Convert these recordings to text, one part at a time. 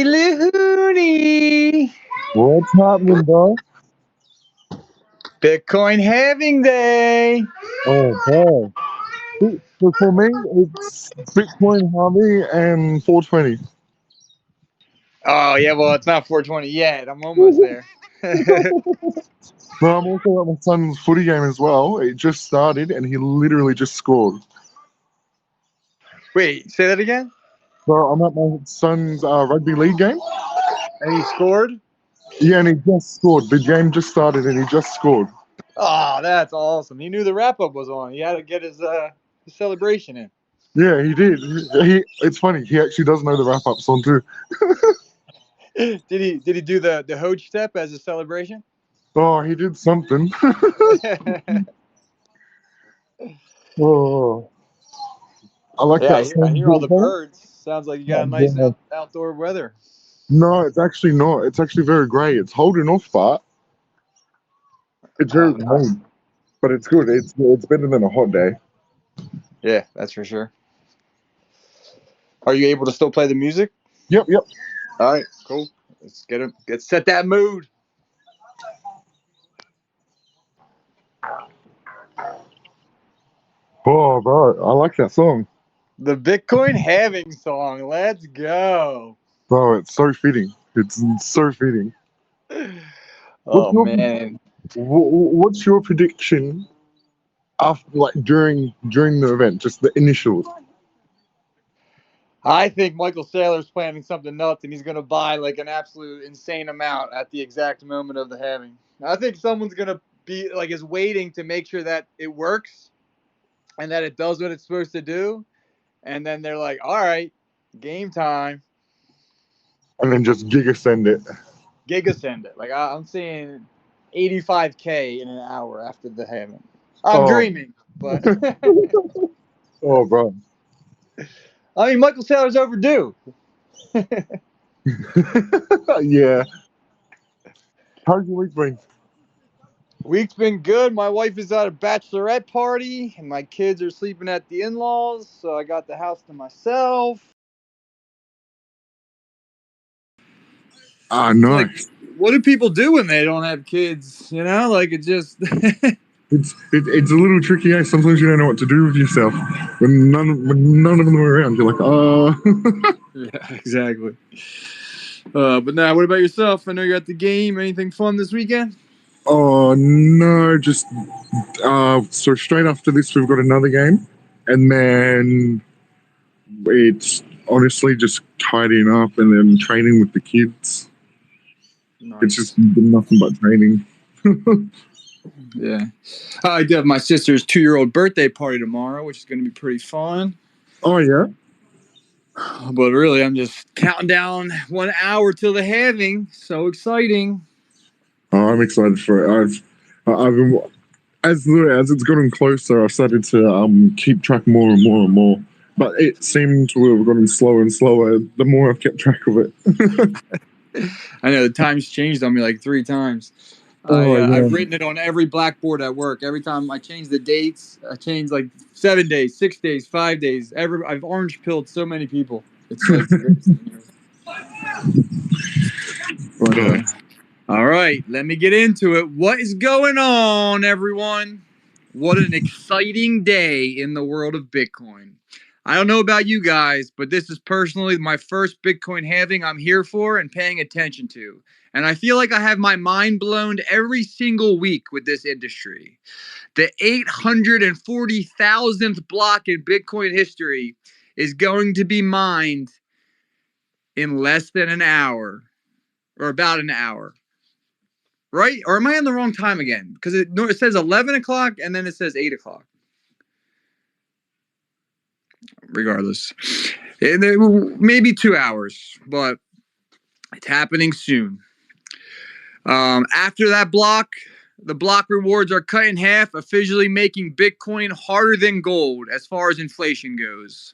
Loony Loony. What's happening, bro? Bitcoin Halving Day. Oh, boy. So for me, it's Bitcoin Halving and 420. Oh, yeah, well, it's not 420 yet. I'm almost there. But I'm also at my son's footy game as well. It just started, and he literally just scored. Wait, say that again? So I'm at my son's rugby league game. And he scored? Yeah, and he just scored. The game just started, and he just scored. Oh, that's awesome. He knew the wrap-up was on. He had to get his celebration in. Yeah, he did. It's funny. He actually does know the wrap-up song too. Did he do the Hoge step as a celebration? Oh, he did something. Oh, I like Yeah, that I song. hear all the birds. Sounds like you got a nice Yeah. outdoor weather. No, it's actually not. It's actually very grey. It's holding off, but it's very Oh, nice. cold. But it's good. It's better than a hot day. Yeah, that's for sure. Are you able to still play the music? Yep. All right, cool. Let's set that mood. Oh, bro, I like that song. The Bitcoin Halving song. Let's go. Bro, it's so fitting. It's so fitting. Oh man. What's your prediction after, like, during the event? Just the initials. I think Michael Saylor's planning something nuts and he's going to buy like an absolute insane amount at the exact moment of the halving. I think someone's going to be like is waiting to make sure that it works and that it does what it's supposed to do. And then they're like, all right, game time. And then just giga send it. Giga send it. Like I'm seeing 85K in an hour after the halving. I'm dreaming, but Oh, bro. I mean, Michael Saylor's overdue. Yeah. How's your week been? Week's been good. My wife is at a bachelorette party, and my kids are sleeping at the in-laws, so I got the house to myself. Ah, nice. Like, what do people do when they don't have kids? You know, like it just. It's a little tricky. Eh? Sometimes you don't know what to do with yourself when none of them are around. You're like, Yeah, exactly. But now, what about yourself? I know you're at the game. Anything fun this weekend? Oh no, just so straight after this we've got another game, and then it's honestly just tidying up and then training with the kids. Nice. It's just been nothing but training. Yeah. I do have my sister's 2-year-old birthday party tomorrow, which is going to be pretty fun. Oh yeah. But really, I'm just counting down 1 hour till the halving. So exciting. Oh, I'm excited for it. I've been, as it's gotten closer, I've started to keep track more and more and more. But it seemed to have gotten slower and slower the more I've kept track of it. I know the time's changed on me like 3 times. I've written it on every blackboard at work. Every time I change the dates, I change like 7 days, 6 days, 5 days. I've orange pilled so many people. It's like the greatest thing ever. All right, let me get into it. What is going on, everyone? What an exciting day in the world of Bitcoin. I don't know about you guys, but this is personally my first Bitcoin halving I'm here for and paying attention to. And I feel like I have my mind blown every single week with this industry. The 840,000th block in Bitcoin history is going to be mined in less than an hour, or about an hour. Right? Or am I on the wrong time again? Because it says 11 o'clock and then it says 8 o'clock. Regardless. Maybe 2 hours, but it's happening soon. After that block, the block rewards are cut in half, officially making Bitcoin harder than gold as far as inflation goes.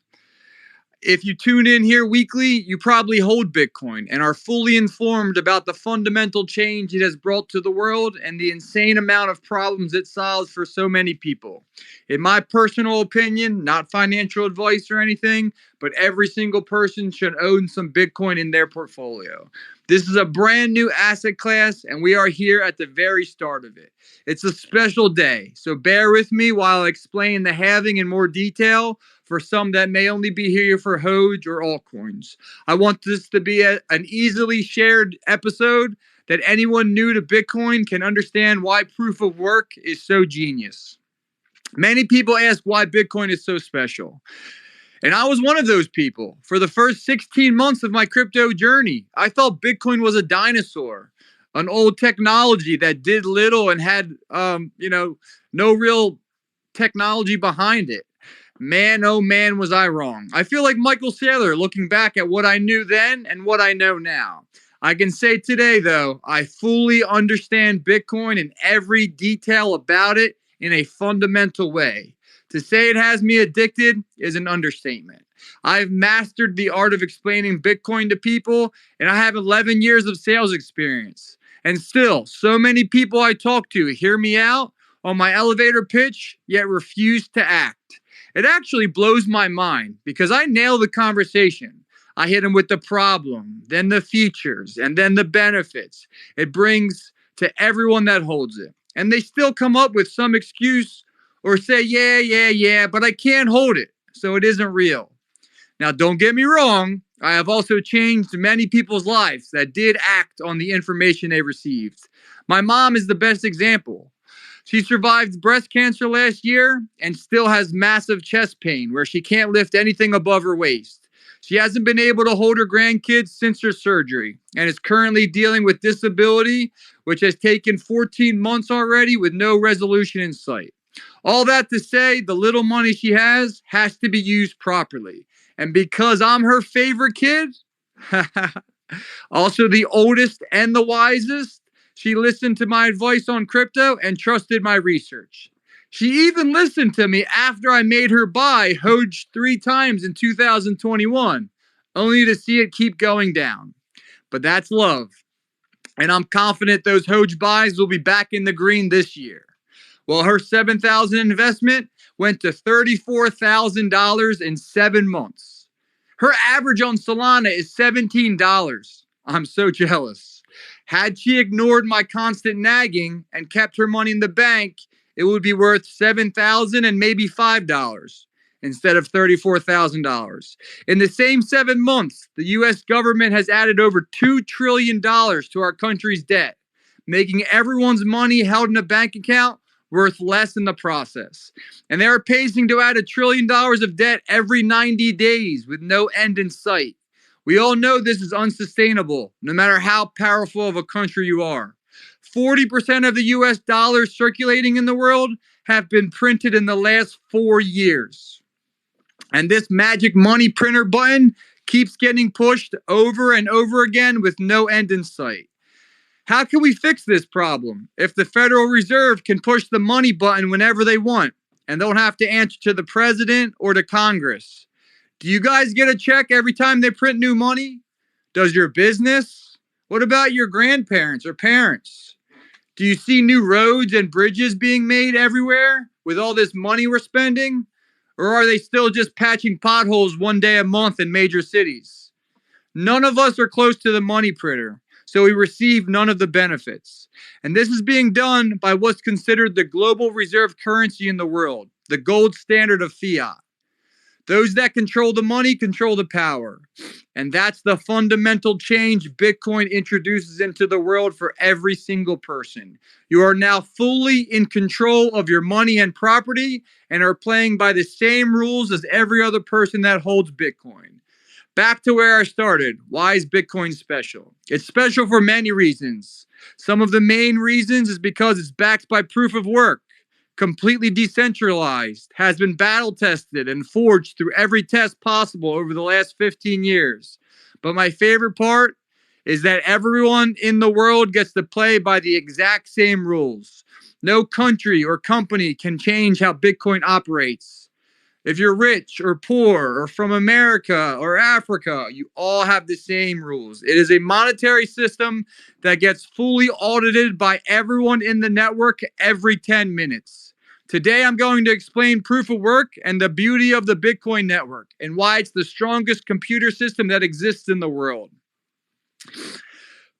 If you tune in here weekly, you probably hold Bitcoin and are fully informed about the fundamental change it has brought to the world and the insane amount of problems it solves for so many people. In my personal opinion, not financial advice or anything, but every single person should own some Bitcoin in their portfolio. This is a brand new asset class, and we are here at the very start of it. It's a special day, so bear with me while I explain the halving in more detail for some that may only be here for Hoge or altcoins. I want this to be an easily shared episode that anyone new to Bitcoin can understand why proof of work is so genius. Many people ask why Bitcoin is so special. And I was one of those people. For the first 16 months of my crypto journey, I thought Bitcoin was a dinosaur, an old technology that did little and had, no real technology behind it. Man, oh man, was I wrong. I feel like Michael Saylor looking back at what I knew then and what I know now. I can say today, though, I fully understand Bitcoin and every detail about it in a fundamental way. To say it has me addicted is an understatement. I've mastered the art of explaining Bitcoin to people, and I have 11 years of sales experience. And still, so many people I talk to hear me out on my elevator pitch, yet refuse to act. It actually blows my mind because I nail the conversation. I hit them with the problem, then the features, and then the benefits it brings to everyone that holds it. And they still come up with some excuse or say, yeah, but I can't hold it, so it isn't real. Now, don't get me wrong. I have also changed many people's lives that did act on the information they received. My mom is the best example. She survived breast cancer last year and still has massive chest pain where she can't lift anything above her waist. She hasn't been able to hold her grandkids since her surgery and is currently dealing with disability, which has taken 14 months already with no resolution in sight. All that to say, the little money she has to be used properly. And because I'm her favorite kid, also the oldest and the wisest, she listened to my advice on crypto and trusted my research. She even listened to me after I made her buy Hoge 3 times in 2021, only to see it keep going down. But that's love. And I'm confident those Hoge buys will be back in the green this year. Well, her $7,000 investment went to $34,000 in 7 months. Her average on Solana is $17. I'm so jealous. Had she ignored my constant nagging and kept her money in the bank, it would be worth $7,000 and maybe $5 instead of $34,000. In the same 7 months, the U.S. government has added over $2 trillion to our country's debt, making everyone's money held in a bank account worth less in the process. And they are pacing to add $1 trillion of debt every 90 days with no end in sight. We all know this is unsustainable, no matter how powerful of a country you are. 40% of the US dollars circulating in the world have been printed in the last 4 years. And this magic money printer button keeps getting pushed over and over again with no end in sight. How can we fix this problem if the Federal Reserve can push the money button whenever they want and don't have to answer to the president or to Congress? Do you guys get a check every time they print new money? Does your business? What about your grandparents or parents? Do you see new roads and bridges being made everywhere with all this money we're spending? Or are they still just patching potholes one day a month in major cities? None of us are close to the money printer, so we receive none of the benefits. And this is being done by what's considered the global reserve currency in the world, the gold standard of fiat. Those that control the money control the power. And that's the fundamental change Bitcoin introduces into the world for every single person. You are now fully in control of your money and property and are playing by the same rules as every other person that holds Bitcoin. Back to where I started. Why is Bitcoin special? It's special for many reasons. Some of the main reasons is because it's backed by proof of work, completely decentralized, has been battle tested and forged through every test possible over the last 15 years. But my favorite part is that everyone in the world gets to play by the exact same rules. No country or company can change how Bitcoin operates. If you're rich or poor or from America or Africa, you all have the same rules. It is a monetary system that gets fully audited by everyone in the network every 10 minutes. Today, I'm going to explain proof of work and the beauty of the Bitcoin network and why it's the strongest computer system that exists in the world.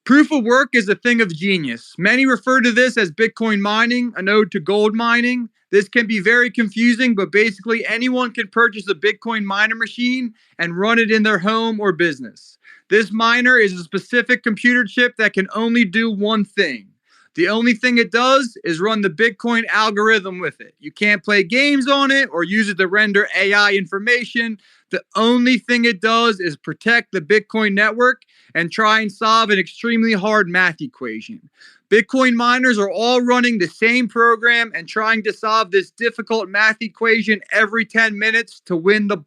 Proof of work is a thing of genius. Many refer to this as Bitcoin mining, an ode to gold mining. This can be very confusing, but basically anyone can purchase a Bitcoin miner machine and run it in their home or business. This miner is a specific computer chip that can only do one thing. The only thing it does is run the Bitcoin algorithm with it. You can't play games on it or use it to render AI information. The only thing it does is protect the Bitcoin network and try and solve an extremely hard math equation. Bitcoin miners are all running the same program and trying to solve this difficult math equation every 10 minutes to win the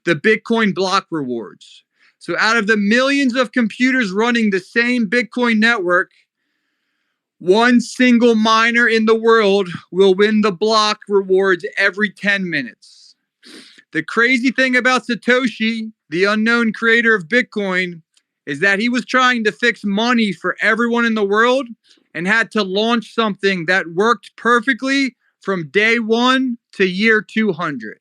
Bitcoin block rewards. So out of the millions of computers running the same Bitcoin network, one single miner in the world will win the block rewards every 10 minutes. The crazy thing about Satoshi, the unknown creator of Bitcoin, is that he was trying to fix money for everyone in the world and had to launch something that worked perfectly from day 1 to year 200.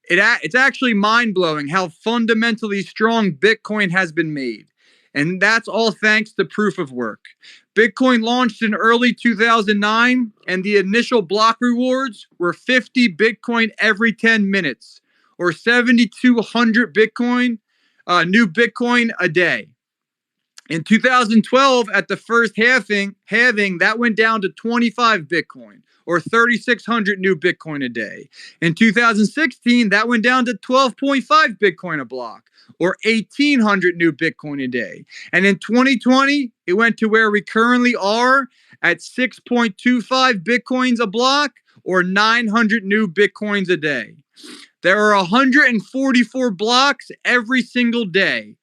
It's actually mind-blowing how fundamentally strong Bitcoin has been made. And that's all thanks to proof of work. Bitcoin launched in early 2009, and the initial block rewards were 50 Bitcoin every 10 minutes, or 7,200 Bitcoin, new Bitcoin a day. In 2012, at the first halving, that went down to 25 Bitcoin, or 3,600 new Bitcoin a day. In 2016, that went down to 12.5 Bitcoin a block, or 1,800 new Bitcoin a day. And in 2020, it went to where we currently are at 6.25 Bitcoins a block, or 900 new Bitcoins a day. There are 144 blocks every single day.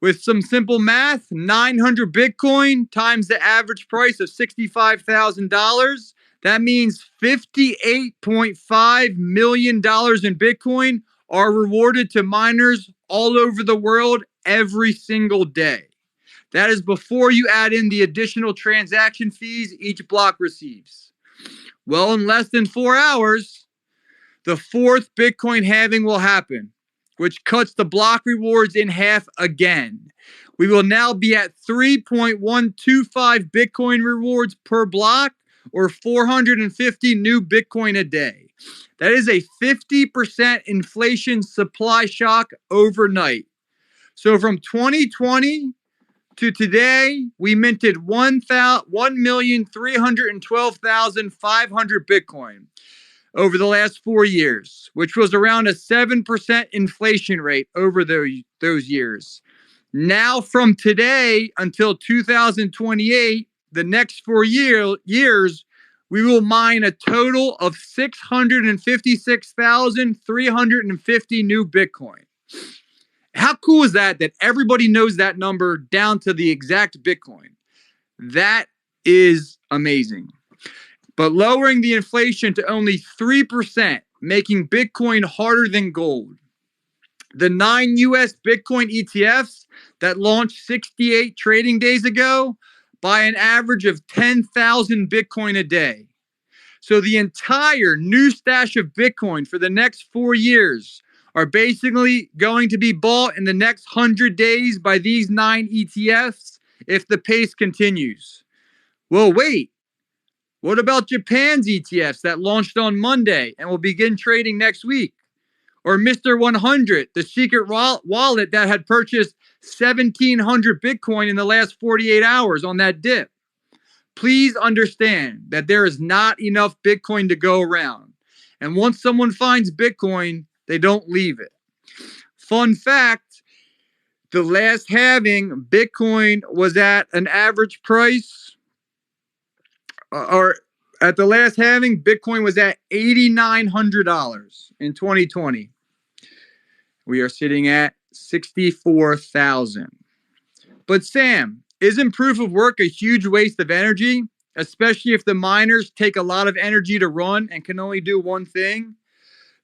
With some simple math, 900 Bitcoin times the average price of $65,000, that means $58.5 million in Bitcoin are rewarded to miners all over the world every single day. That is before you add in the additional transaction fees each block receives. Well, in less than 4 hours, the fourth Bitcoin halving will happen, which cuts the block rewards in half again. We will now be at 3.125 Bitcoin rewards per block, or 450 new Bitcoin a day. That is a 50% inflation supply shock overnight. So from 2020 to today, we minted 1,312,500 Bitcoin over the last 4 years, which was around a 7% inflation rate over those years. Now, from today until 2028, the next 4 years, we will mine a total of 656,350 new Bitcoin. How cool is that everybody knows that number down to the exact Bitcoin? That is amazing. But lowering the inflation to only 3%, making Bitcoin harder than gold. The 9 US Bitcoin ETFs that launched 68 trading days ago buy an average of 10,000 Bitcoin a day. So the entire new stash of Bitcoin for the next 4 years are basically going to be bought in the next 100 days by these 9 ETFs if the pace continues. Well, wait. What about Japan's ETFs that launched on Monday and will begin trading next week? Or Mr. 100, the secret wallet that had purchased 1,700 Bitcoin in the last 48 hours on that dip? Please understand that there is not enough Bitcoin to go around. And once someone finds Bitcoin, they don't leave it. Fun fact, the last halving, Bitcoin was at an average price or at the last halving, Bitcoin was at $8,900 in 2020. We are sitting at 64,000. But Sam, isn't proof of work a huge waste of energy, especially if the miners take a lot of energy to run and can only do one thing?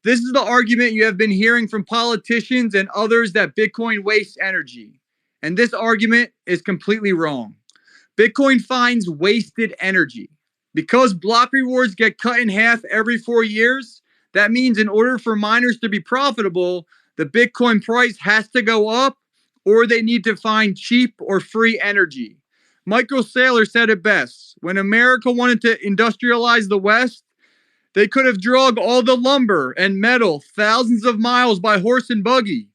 This is the argument you have been hearing from politicians and others that Bitcoin wastes energy. And this argument is completely wrong. Bitcoin finds wasted energy. Because block rewards get cut in half every 4 years, that means in order for miners to be profitable, the Bitcoin price has to go up or they need to find cheap or free energy. Michael Saylor said it best. When America wanted to industrialize the West, they could have drug all the lumber and metal thousands of miles by horse and buggy.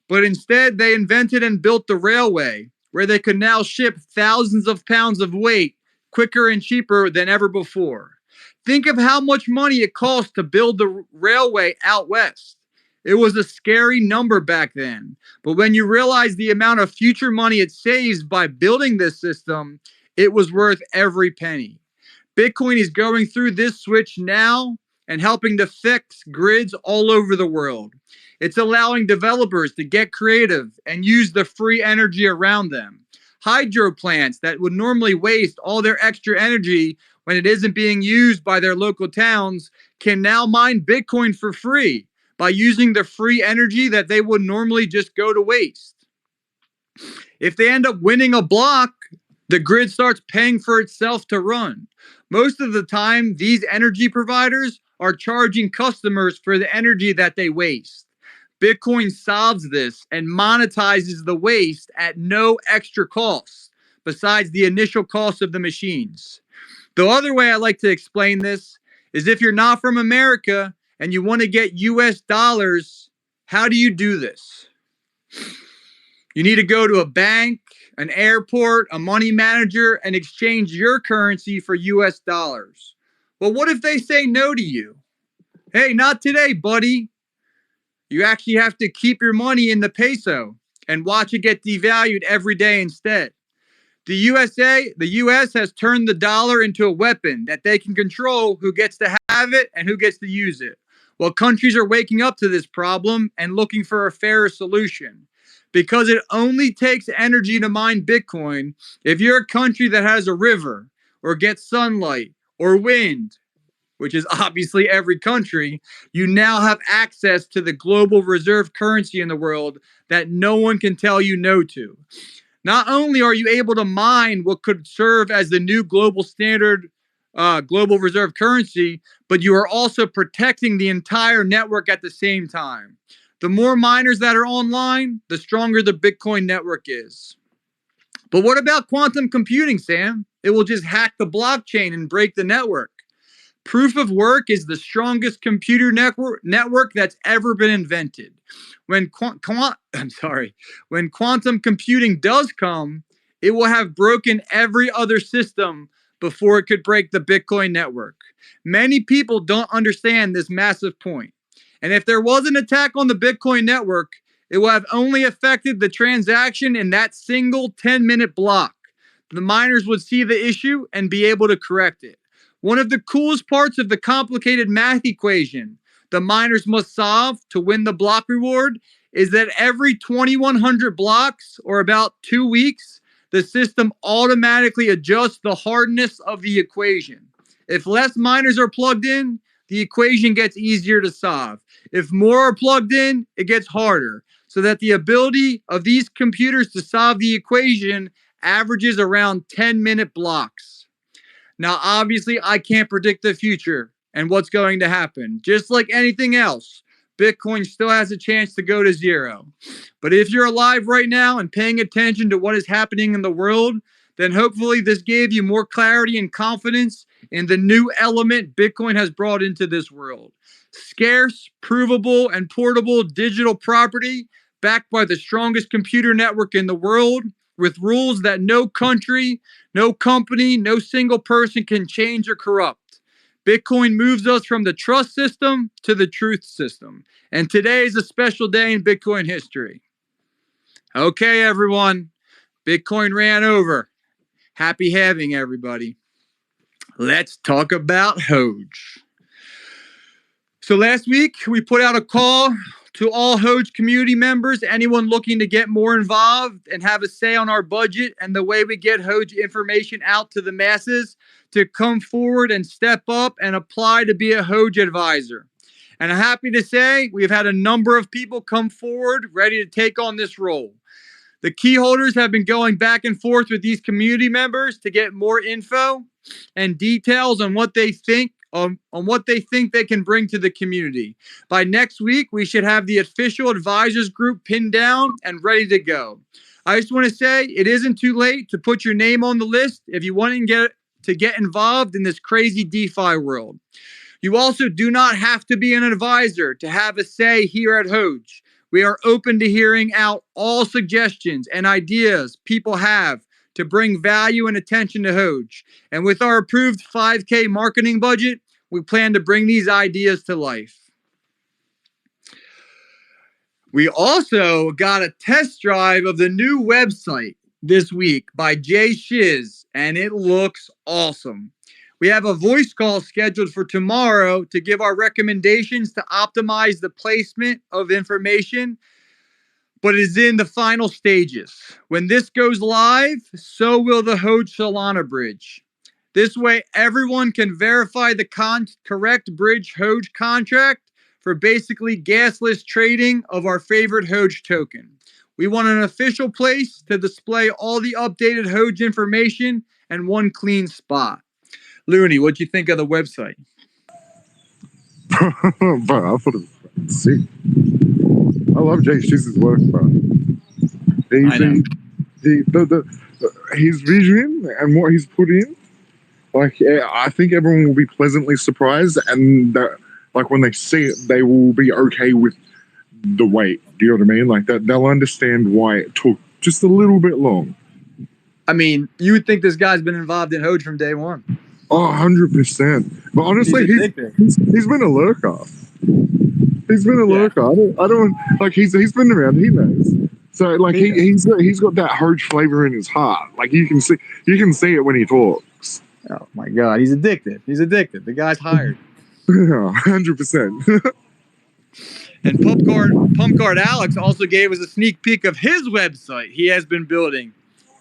But instead, they invented and built the railway, where they could now ship thousands of pounds of weight quicker and cheaper than ever before. Think of how much money it cost to build the railway out west. It was a scary number back then. But when you realize the amount of future money it saves by building this system, it was worth every penny. Bitcoin is going through this switch now and helping to fix grids all over the world. It's allowing developers to get creative and use the free energy around them. Hydro plants that would normally waste all their extra energy when it isn't being used by their local towns can now mine Bitcoin for free by using the free energy that they would normally just go to waste. If they end up winning a block, the grid starts paying for itself to run. Most of the time, these energy providers are charging customers for the energy that they waste. Bitcoin solves this and monetizes the waste at no extra cost, besides the initial cost of the machines. The other way I like to explain this is if you're not from America and you want to get US dollars, how do you do this? You need to go to a bank, an airport, a money manager, and exchange your currency for US dollars. Well, what if they say no to you? Hey, not today, buddy. You actually have to keep your money in the peso and watch it get devalued every day instead. The US has turned the dollar into a weapon that they can control who gets to have it and who gets to use it. Well, countries are waking up to this problem and looking for a fairer solution. Because it only takes energy to mine Bitcoin, if you're a country that has a river or gets sunlight or wind, which is obviously every country, you now have access to the global reserve currency in the world that no one can tell you no to. Not only are you able to mine what could serve as the new global standard global reserve currency, but you are also protecting the entire network at the same time. The more miners that are online, the stronger the Bitcoin network is. But what about quantum computing, Sam? It will just hack the blockchain and break the network. Proof of work is the strongest computer network that's ever been invented. When quantum computing does come, it will have broken every other system before it could break the Bitcoin network. Many people don't understand this massive point. And if there was an attack on the Bitcoin network, it will have only affected the transaction in that single 10-minute block. The miners would see the issue and be able to correct it. One of the coolest parts of the complicated math equation the miners must solve to win the block reward is that every 2,100 blocks, or about 2 weeks, the system automatically adjusts the hardness of the equation. If less miners are plugged in, the equation gets easier to solve. If more are plugged in, it gets harder, so that the ability of these computers to solve the equation averages around 10-minute blocks. Now, obviously, I can't predict the future and what's going to happen. Just like anything else, Bitcoin still has a chance to go to zero. But if you're alive right now and paying attention to what is happening in the world, then hopefully this gave you more clarity and confidence in the new element Bitcoin has brought into this world. Scarce, provable, and portable digital property backed by the strongest computer network in the world, with rules that no country, no company, no single person can change or corrupt. Bitcoin moves us from the trust system to the truth system. And today is a special day in Bitcoin history. Okay, everyone. Bitcoin ran over. Happy halving, everybody. Let's talk about Hoge. So last week, we put out a call to all Hoge community members, anyone looking to get more involved and have a say on our budget and the way we get Hoge information out to the masses, to come forward and step up and apply to be a Hoge advisor. And I'm happy to say we've had a number of people come forward ready to take on this role. The key holders have been going back and forth with these community members to get more info and details on what they think on what they think they can bring to the community. By next week, we should have the official advisors group pinned down and ready to go. I just want to say it isn't too late to put your name on the list if you want to get involved in this crazy DeFi world. You also do not have to be an advisor to have a say here at Hoge. We are open to hearing out all suggestions and ideas people have to bring value and attention to Hoge. And with our approved 5K marketing budget, we plan to bring these ideas to life. We also got a test drive of the new website this week by Jay Shiz, and it looks awesome. We have a voice call scheduled for tomorrow to give our recommendations to optimize the placement of information, but it is in the final stages. When this goes live, so will the Hoge Solana bridge. This way, everyone can verify the correct bridge Hoge contract for basically gasless trading of our favorite Hoge token. We want an official place to display all the updated Hoge information in one clean spot. Looney, what'd you think of the website? Bro, I thought it was sick. I love Jay Shiz's work, bro. His vision and what he's put in, like, I think everyone will be pleasantly surprised, and that, like, when they see it, they will be okay with the wait. Do you know what I mean? Like, that they'll understand why it took just a little bit long. I mean, you would think this guy's been involved in Hoge from day one. Oh, 100%. But honestly, he's been a lurker. He's been a lurker. I don't like, he's been around. He knows. So, like, he's got that Hoge flavor in his heart. Like, you can see it when he talks. Oh my God, he's addicted. He's addicted. The guy's hired. 100%. And Pump Card Alex also gave us a sneak peek of his website he has been building,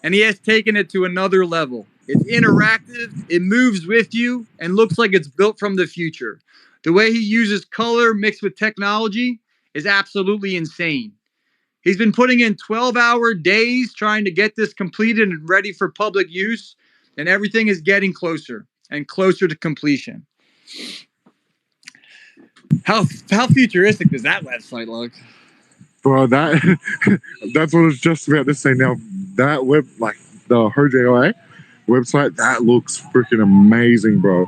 and he has taken it to another level. It's interactive, it moves with you, and looks like it's built from the future. The way he uses color mixed with technology is absolutely insane. He's been putting in 12-hour days trying to get this completed and ready for public use, and everything is getting closer and closer to completion. How futuristic does that website look? Bro, that's what I was just about to say. Now, that the Hoge AI website, that looks freaking amazing, bro.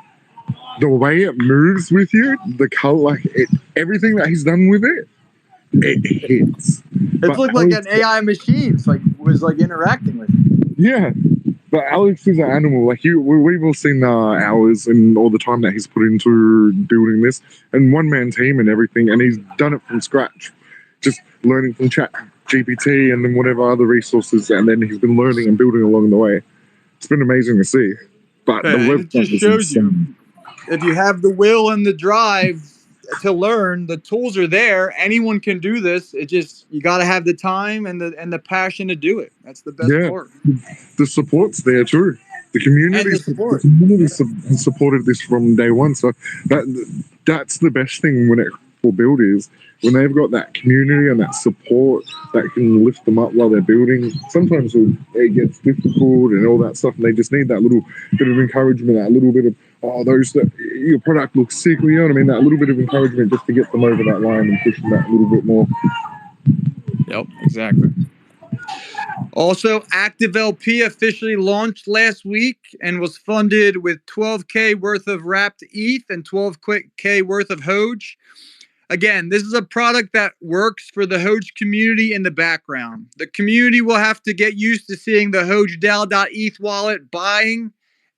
The way it moves with you, the color, like, everything that he's done with it hits. It looked like an AI machine. Was interacting with you. Yeah, but Alex is an animal. Like, we've all seen the hours and all the time that he's put into building this, and one-man team and everything, and he's done it from scratch, just learning from ChatGPT and then whatever other resources, and then he's been learning and building along the way. It's been amazing to see. But the website just shows you, if you have the will and the drive to learn, the tools are there. Anyone can do this. You got to have the time and the passion to do it. That's the best part. The support's there too. The community has supported this from day one. So that's the best thing for builders, when they've got that community and that support that can lift them up while they're building. Sometimes it gets difficult and all that stuff, and they just need that little bit of encouragement, that little bit of, your product looks sick, you know what I mean? That little bit of encouragement just to get them over that line and push them that little bit more. Yep, exactly. Also, Active LP officially launched last week and was funded with 12K worth of wrapped ETH and 12K worth of Hoge. Again, this is a product that works for the Hoge community in the background. The community will have to get used to seeing the Hoge.ETH wallet buying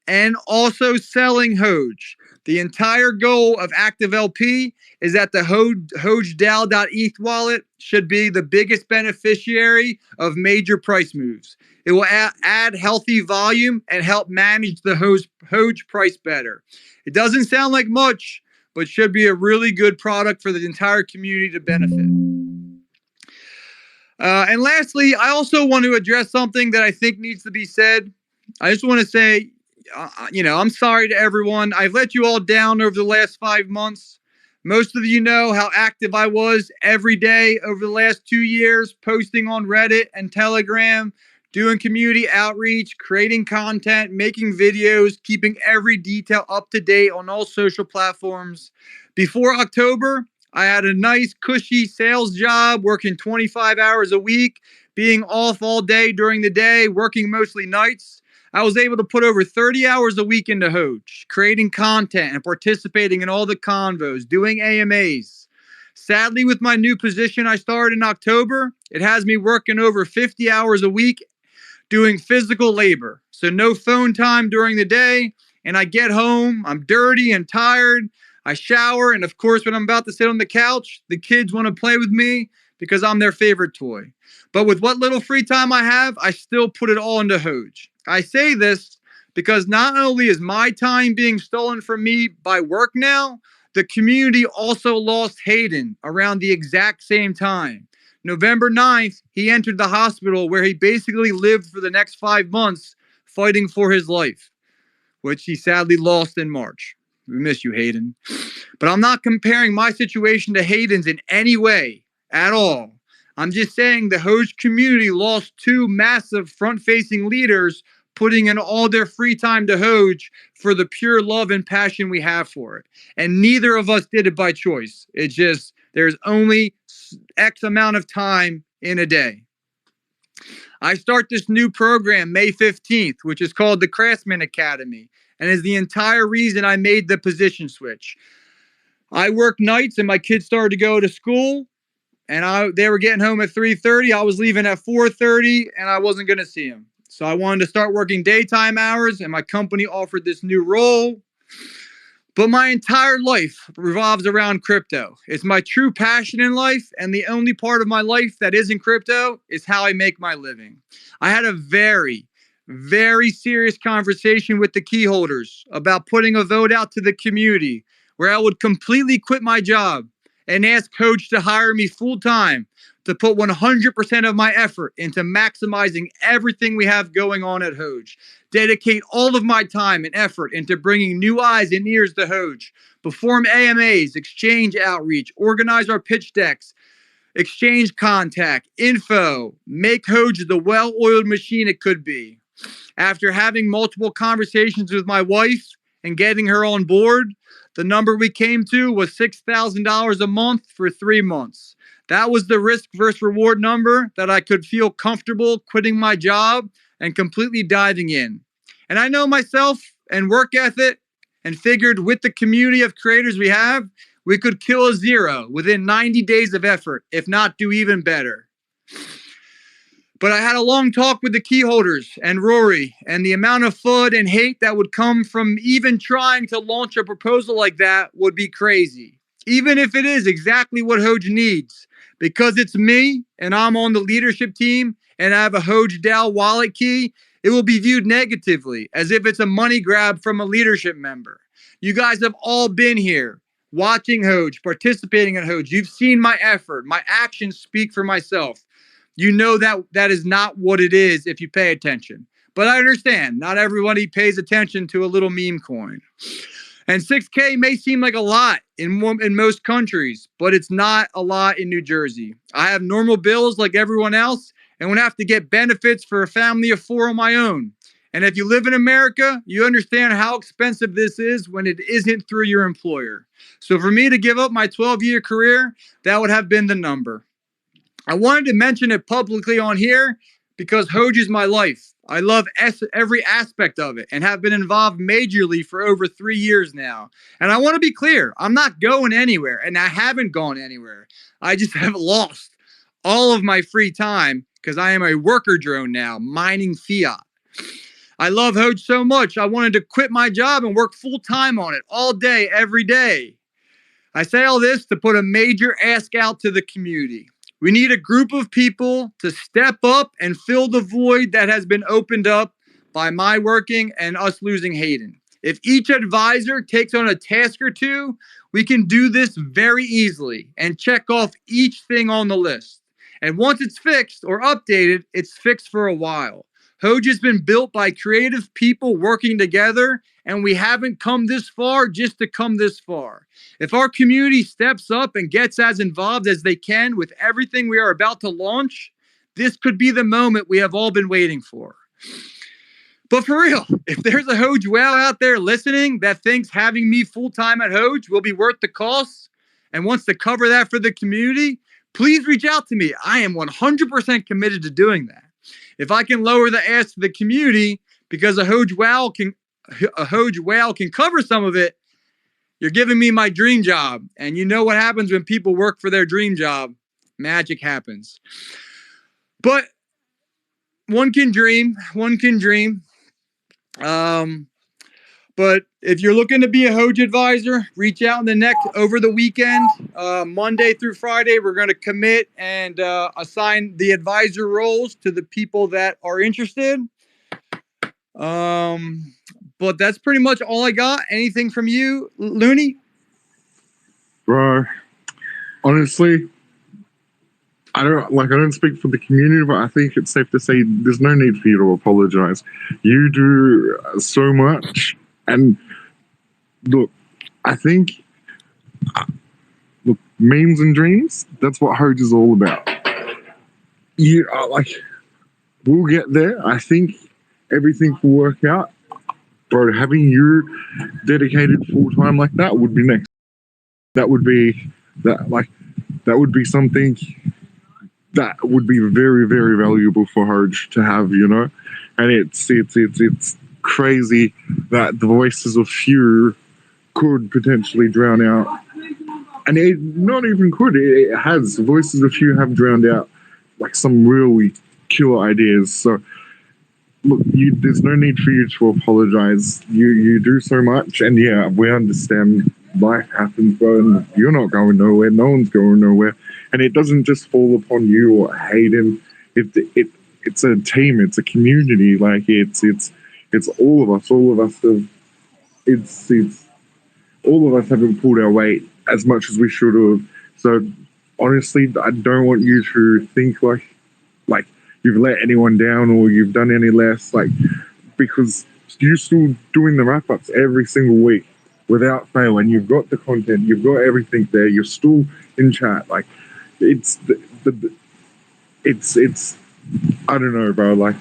and also selling Hoge. The entire goal of Active LP is that the Hoge.ETH wallet should be the biggest beneficiary of major price moves. It will add healthy volume and help manage the Hoge price better. It doesn't sound like much, but should be a really good product for the entire community to benefit. And lastly, I also want to address something that I think needs to be said. I just want to say, I'm sorry to everyone. I've let you all down over the last 5 months, Most of you know how active I was every day over the last 2 years, posting on Reddit and Telegram, doing community outreach, creating content, making videos, keeping every detail up to date on all social platforms. Before October, I had a nice, cushy sales job, working 25 hours a week, being off all day during the day, working mostly nights. I was able to put over 30 hours a week into Hoge, creating content and participating in all the convos, doing AMAs. Sadly, with my new position I started in October, it has me working over 50 hours a week doing physical labor. So no phone time during the day. And I get home, I'm dirty and tired. I shower. And of course, when I'm about to sit on the couch, the kids want to play with me because I'm their favorite toy. But with what little free time I have, I still put it all into Hoge. I say this because not only is my time being stolen from me by work now, the community also lost Hayden around the exact same time. November 9th, he entered the hospital where he basically lived for the next 5 months fighting for his life, which he sadly lost in March. We miss you, Hayden. But I'm not comparing my situation to Hayden's in any way at all. I'm just saying the Hoge community lost two massive front-facing leaders putting in all their free time to Hoge for the pure love and passion we have for it. And neither of us did it by choice. It's just there's only X amount of time in a day. I start this new program May 15th, which is called the Craftsman Academy, and is the entire reason I made the position switch. I work nights and my kids started to go to school, and they were getting home at 3:30. I was leaving at 4:30 and I wasn't going to see them. So I wanted to start working daytime hours, and my company offered this new role. But my entire life revolves around crypto. It's my true passion in life, and the only part of my life that isn't crypto is how I make my living. I had a very, very serious conversation with the key holders about putting a vote out to the community where I would completely quit my job and ask Coach to hire me full time to put 100% of my effort into maximizing everything we have going on at Hoge. Dedicate all of my time and effort into bringing new eyes and ears to Hoge. Perform AMAs, exchange outreach, organize our pitch decks, exchange contact, info, make Hoge the well-oiled machine it could be. After having multiple conversations with my wife and getting her on board, the number we came to was $6,000 a month for 3 months. That was the risk versus reward number that I could feel comfortable quitting my job and completely diving in. And I know myself and work ethic, and figured with the community of creators we have, we could kill a zero within 90 days of effort, if not do even better. But I had a long talk with the key holders and Rory, and the amount of FUD and hate that would come from even trying to launch a proposal like that would be crazy. Even if it is exactly what Hoge needs, because it's me and I'm on the leadership team and I have a Hoge DAO wallet key, it will be viewed negatively as if it's a money grab from a leadership member. You guys have all been here watching Hoge, participating in Hoge. You've seen my effort. My actions speak for myself. You know that is not what it is if you pay attention. But I understand not everybody pays attention to a little meme coin. And 6K may seem like a lot in most countries, but it's not a lot in New Jersey. I have normal bills like everyone else and would have to get benefits for a family of 4 on my own. And if you live in America, you understand how expensive this is when it isn't through your employer. So for me to give up my 12-year career, that would have been the number. I wanted to mention it publicly on here because Hoge is my life. I love every aspect of it and have been involved majorly for over 3 years now. And I want to be clear, I'm not going anywhere, and I haven't gone anywhere. I just have lost all of my free time because I am a worker drone now, mining fiat. I love Hoge so much, I wanted to quit my job and work full time on it all day, every day. I say all this to put a major ask out to the community. We need a group of people to step up and fill the void that has been opened up by my working and us losing Hayden. If each advisor takes on a task or two, we can do this very easily and check off each thing on the list. And once it's fixed or updated, it's fixed for a while. Hoge has been built by creative people working together, and we haven't come this far just to come this far. If our community steps up and gets as involved as they can with everything we are about to launch, this could be the moment we have all been waiting for. But for real, if there's a Hoge whale out there listening that thinks having me full-time at Hoge will be worth the cost and wants to cover that for the community, please reach out to me. I am 100% committed to doing that. If I can lower the ask to the community because a Hoge whale can cover some of it, you're giving me my dream job. And you know what happens when people work for their dream job? Magic happens. But one can dream. But if you're looking to be a Hoge advisor, reach out over the weekend, Monday through Friday. We're going to commit and assign the advisor roles to the people that are interested. But that's pretty much all I got. Anything from you, Looney? Bro, honestly, I don't speak for the community, but I think it's safe to say there's no need for you to apologize. You do so much, and look, I think, memes and dreams, that's what Hoge is all about. You are we'll get there. I think everything will work out. Bro, having you dedicated full-time like that would be next. That would be something that would be very, very valuable for Hoge to have, you know? And it's crazy that the voices of few could potentially drown out. And it not even could, it has. The voices of few have drowned out some really killer ideas. So look, there's no need for you to apologize. You do so much, and yeah, we understand life happens, bro, and you're not going nowhere. No one's going nowhere, and it doesn't just fall upon you or Hayden. It's a team. It's a community. It's all of us. All of us have. It's all of us haven't pulled our weight as much as we should have. So honestly, I don't want you to think like you've let anyone down or you've done any less, because you're still doing the wrap-ups every single week without fail, and you've got the content, you've got everything there, you're still in chat. It's I don't know, bro.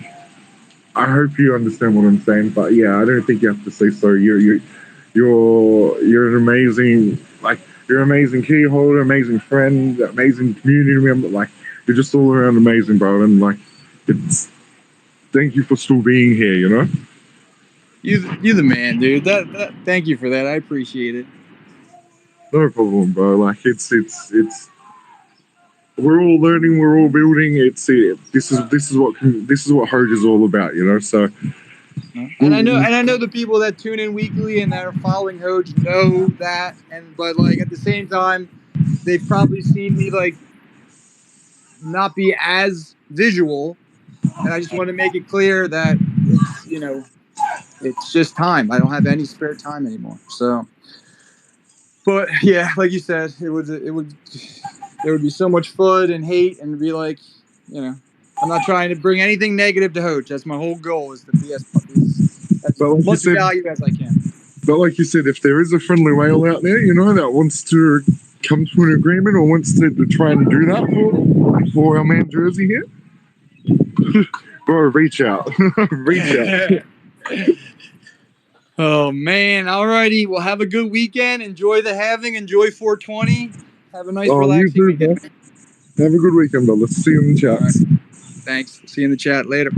I hope you understand what I'm saying, but yeah, I don't think you have to say sorry. You're an amazing, you're an amazing key holder, amazing friend, amazing community member. You're just all around amazing, bro. And thank you for still being here, you know? You're the man, dude. Thank you for that. I appreciate it. No problem, bro. It's we're all learning, we're all building. This is what Hoge is all about, you know? So and I know the people that tune in weekly and that are following Hoge know that, but at the same time, they've probably seen me not be as visual, and I just want to make it clear that it's just time. I don't have any spare time anymore. So, but yeah, like you said, there would be so much FUD and hate and be I'm not trying to bring anything negative to Hoge. That's my whole goal, is to be as much value as I can. But like you said, if there is a friendly whale out there, you know, that wants to come to an agreement or wants to try and do that for our man Jersey here, bro, reach out. Reach out. Oh, man. Alrighty. Well, have a good weekend. Enjoy the halving. Enjoy 420. Have a nice, relaxing weekend. Have a good weekend, brother. See you in the chat. Right. Thanks. See you in the chat later.